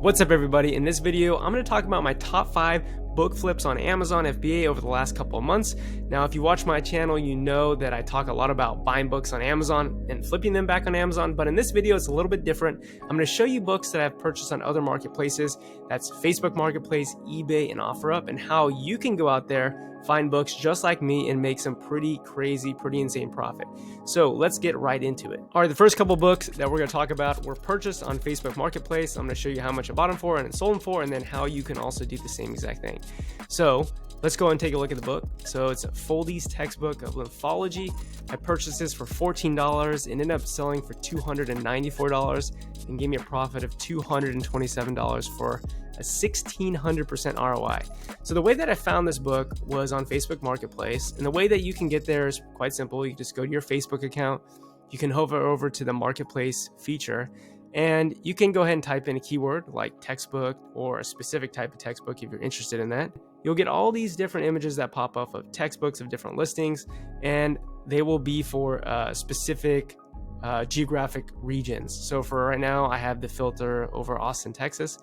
What's up everybody? In this video, I'm going to talk about my top 5 book flips on Amazon FBA over the last couple of months. Now, if you watch my channel, you know that I talk a lot about buying books on Amazon and flipping them back on Amazon, but in this video, it's a little bit different. I'm going to show you books that I've purchased on other marketplaces. That's Facebook Marketplace, eBay, and OfferUp, and how you can go out there, find books just like me and make some pretty crazy, pretty insane profit. So let's get right into it. All right, the first couple books that we're going to talk about were purchased on Facebook Marketplace. I'm going to show you how much I bought them for and sold them for, and then how you can also do the same exact thing. So let's go and take a look at the book. So it's a Foldy's textbook of lymphology. I purchased this for $14 and ended up selling for $294 and gave me a profit of $227 for a 1,600% ROI. So the way that I found this book was on Facebook Marketplace, and the way that you can get there is quite simple. You just go to your Facebook account, you can hover over to the Marketplace feature, and you can go ahead and type in a keyword like textbook or a specific type of textbook if you're interested in that. You'll get all these different images that pop up of textbooks of different listings, and they will be for specific geographic regions. So for right now, I have the filter over Austin, Texas.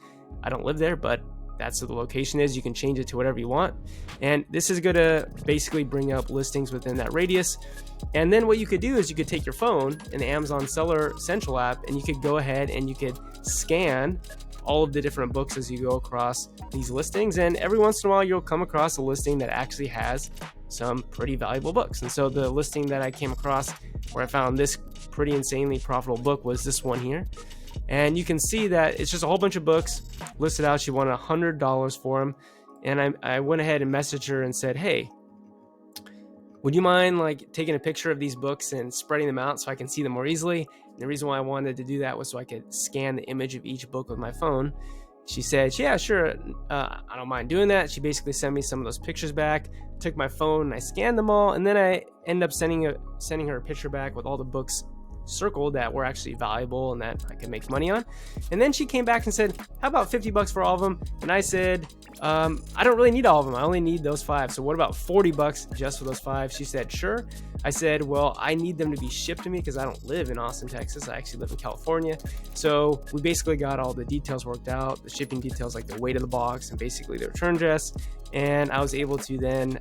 I don't live there, but that's where the location is. You can change it to whatever you want. And this is going to basically bring up listings within that radius. And then what you could do is you could take your phone in the Amazon Seller Central app, and you could go ahead and you could scan all of the different books as you go across these listings. And every once in a while, you'll come across a listing that actually has some pretty valuable books. And so the listing that I came across where I found this pretty insanely profitable book was this one here. And you can see that it's just a whole bunch of books listed out. She wanted $100 for them. And I went ahead and messaged her and said, hey, would you mind like taking a picture of these books and spreading them out so I can see them more easily? And the reason why I wanted to do that was so I could scan the image of each book with my phone. She said, yeah, sure. I don't mind doing that. She basically sent me some of those pictures back, took my phone and I scanned them all. And then I ended up sending her a picture back with all the books circled that were actually valuable and that I could make money on. And then she came back and said, how about $50 for all of them? And I said, I don't really need all of them. I only need those 5. So what about $40 just for those 5? She said, sure. I said, well, I need them to be shipped to me because I don't live in Austin, Texas. I actually live in California. So we basically got all the details worked out, the shipping details, like the weight of the box and basically the return address. And I was able to then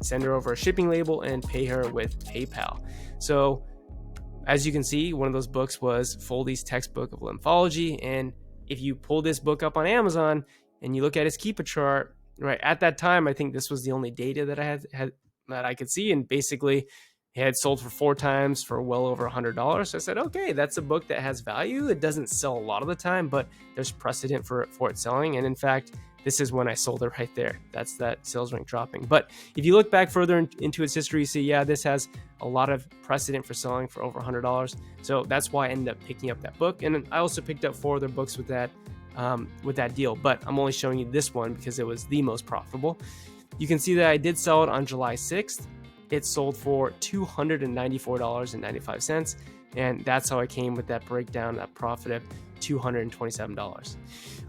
send her over a shipping label and pay her with PayPal. So as you can see, one of those books was Foldy's textbook of lymphology. And if you pull this book up on Amazon and you look at his Keepa chart, right at that time, I think this was the only data that I had that I could see. And basically, it had sold for 4 times for well over $100. So I said, okay, that's a book that has value. It doesn't sell a lot of the time, but there's precedent for it selling. And in fact, this is when I sold it right there. That's that sales rank dropping. But if you look back further into its history, you see, yeah, this has a lot of precedent for selling for over $100. So that's why I ended up picking up that book. And I also picked up 4 other books with that deal. But I'm only showing you this one because it was the most profitable. You can see that I did sell it on July 6th. It sold for $294.95. And that's how I came with that breakdown, that profit of $227.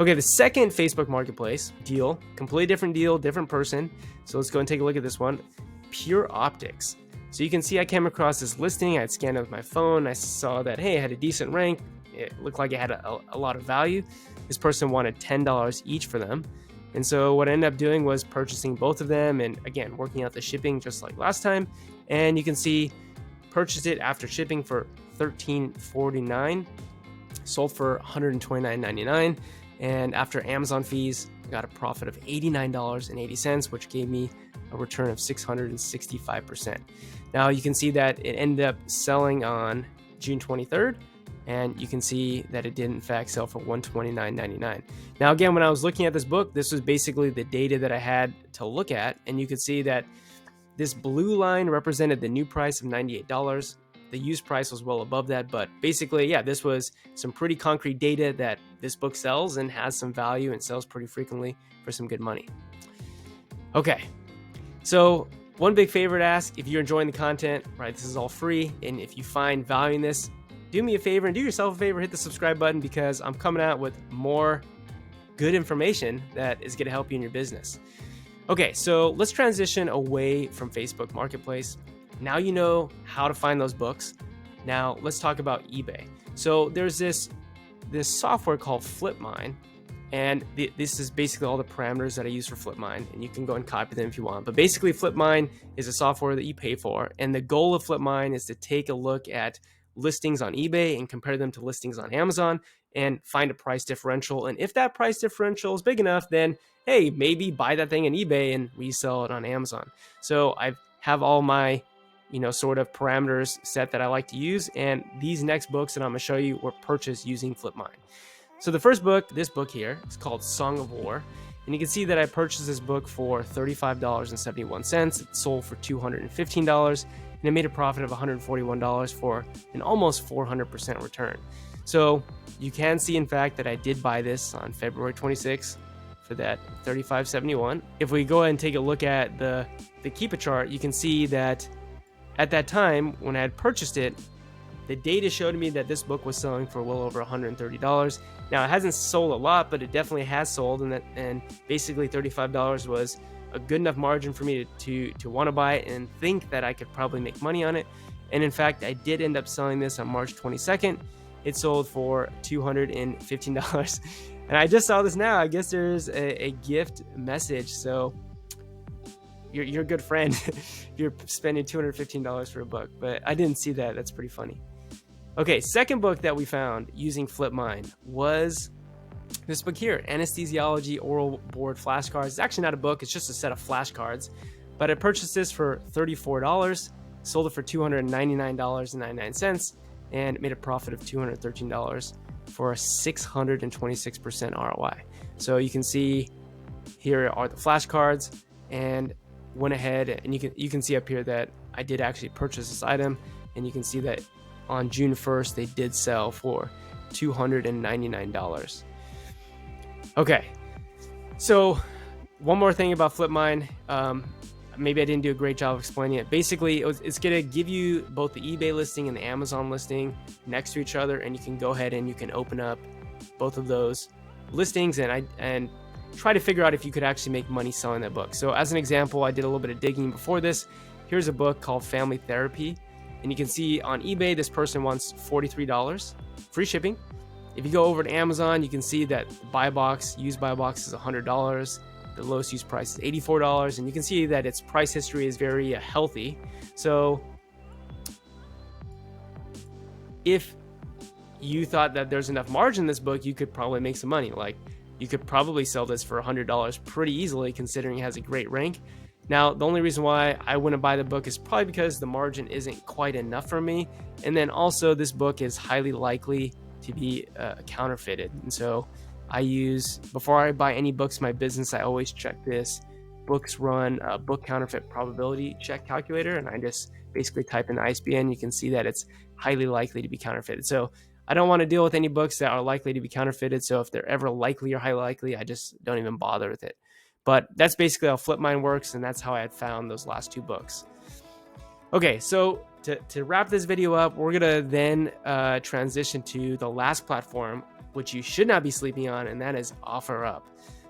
Okay, the second Facebook Marketplace deal, completely different deal, different person. So let's go and take a look at this one. Pure Optics. So you can see I came across this listing. I had scanned it with my phone. I saw that, hey, it had a decent rank. It looked like it had a lot of value. This person wanted $10 each for them. And so what I ended up doing was purchasing both of them and again, working out the shipping just like last time. And you can see, purchased it after shipping for $13.49, sold for $129.99. And after Amazon fees, I got a profit of $89.80, which gave me a return of 665%. Now you can see that it ended up selling on June 23rd. And you can see that it did in fact sell for $129.99. Now again, when I was looking at this book, this was basically the data that I had to look at. And you could see that this blue line represented the new price of $98. The used price was well above that. But basically, yeah, this was some pretty concrete data that this book sells and has some value and sells pretty frequently for some good money. Okay, so one big favor to ask, if you're enjoying the content, right, this is all free. And if you find value in this, do me a favor and do yourself a favor, hit the subscribe button because I'm coming out with more good information that is going to help you in your business. Okay, so let's transition away from Facebook Marketplace. Now you know how to find those books. Now let's talk about eBay. So there's this software called Flipmine, And this is basically all the parameters that I use for FlipMine, and you can go and copy them if you want. But basically, FlipMine is a software that you pay for, and the goal of FlipMine is to take a look at listings on eBay and compare them to listings on Amazon and find a price differential. And if that price differential is big enough, then hey, maybe buy that thing on eBay and resell it on Amazon. So I have all my sort of parameters set that I like to use, and these next books that I'm going to show you were purchased using FlipMine. So the first book, this book here, is called Song of War. And you can see that I purchased this book for $35.71. It sold for $215, and it made a profit of $141 for an almost 400% return. So you can see, in fact, that I did buy this on February 26th for that $35.71. If we go ahead and take a look at the Keepa chart, you can see that at that time, when I had purchased it, the data showed me that this book was selling for well over $130. Now, it hasn't sold a lot, but it definitely has sold, and basically $35 was a good enough margin for me to want to buy it and think that I could probably make money on it. And in fact, I did end up selling this on March 22nd. It sold for $215. And I just saw this now. I guess there's a gift message. So you're a good friend if you're spending $215 for a book, but I didn't see that. That's pretty funny. Okay, second book that we found using FlipMine was this book here, Anesthesiology Oral Board Flashcards. It's actually not a book, it's just a set of flashcards. But I purchased this for $34, sold it for $299.99, and made a profit of $213 for a 626% ROI. So you can see here are the flashcards, and went ahead and you can see up here that I did actually purchase this item, and you can see that on June 1st they did sell for $299. Okay, so one more thing about FlipMine. Maybe I didn't do a great job of explaining it. Basically, it's going to give you both the eBay listing and the Amazon listing next to each other, and you can go ahead and you can open up both of those listings and try to figure out if you could actually make money selling that book. So as an example, I did a little bit of digging before this. Here's a book called Family Therapy, and you can see on eBay this person wants $43, free shipping. If you go over to Amazon, you can see that used buy box is $100. The lowest used price is $84, and you can see that its price history is very healthy. So if you thought that there's enough margin in this book, you could probably make some money. Like, you could probably sell this for $100 pretty easily, considering it has a great rank. Now, the only reason why I wouldn't buy the book is probably because the margin isn't quite enough for me. And then also, this book is highly likely to be counterfeited. And so before I buy any books in my business, I always check this books run book counterfeit probability check calculator. And I just basically type in the ISBN. You can see that it's highly likely to be counterfeited. So I don't want to deal with any books that are likely to be counterfeited. So if they're ever likely or highly likely, I just don't even bother with it. But that's basically how FlipMine works, and that's how I had found those last two books. Okay, so to wrap this video up, we're going to then transition to the last platform, which you should not be sleeping on, and that is OfferUp.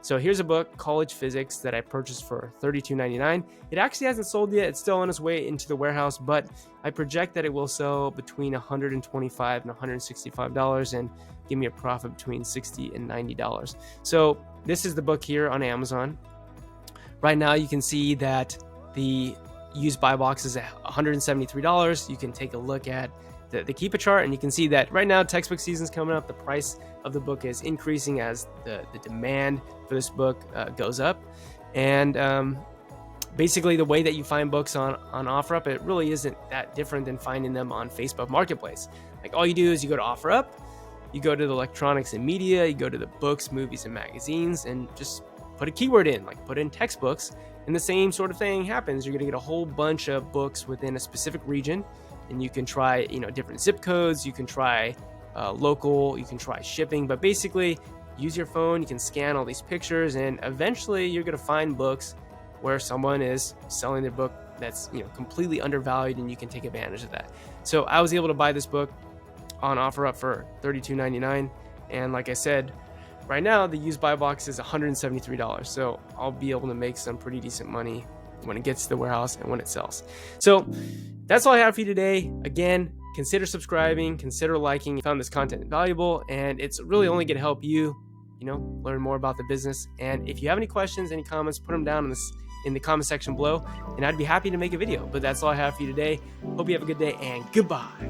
So here's a book, College Physics, that I purchased for $32.99. It actually hasn't sold yet. It's still on its way into the warehouse, but I project that it will sell between $125 and $165 and give me a profit between $60 and $90. So this is the book here on Amazon. Right now, you can see that the used buy box is at $173. You can take a look at the Keepa chart, and you can see that right now textbook season's coming up. The price of the book is increasing as the demand for this book goes up. And basically, the way that you find books on OfferUp, it really isn't that different than finding them on Facebook Marketplace. Like, all you do is you go to OfferUp, you go to the electronics and media, you go to the books, movies, and magazines, and just put a keyword in, like put in textbooks, and the same sort of thing happens. You're going to get a whole bunch of books within a specific region, and you can try, different zip codes. You can try local. You can try shipping. But basically, use your phone. You can scan all these pictures, and eventually, you're going to find books where someone is selling their book that's completely undervalued, and you can take advantage of that. So I was able to buy this book on OfferUp for $32.99, and like I said, right now the used buy box is $173. So I'll be able to make some pretty decent money when it gets to the warehouse and when it sells. So that's all I have for you today. Again, consider subscribing, consider liking. If you found this content valuable, and it's really only going to help you learn more about the business. And if you have any questions, any comments, put them down in the comment section below, and I'd be happy to make a video. But that's all I have for you today. Hope you have a good day, and goodbye.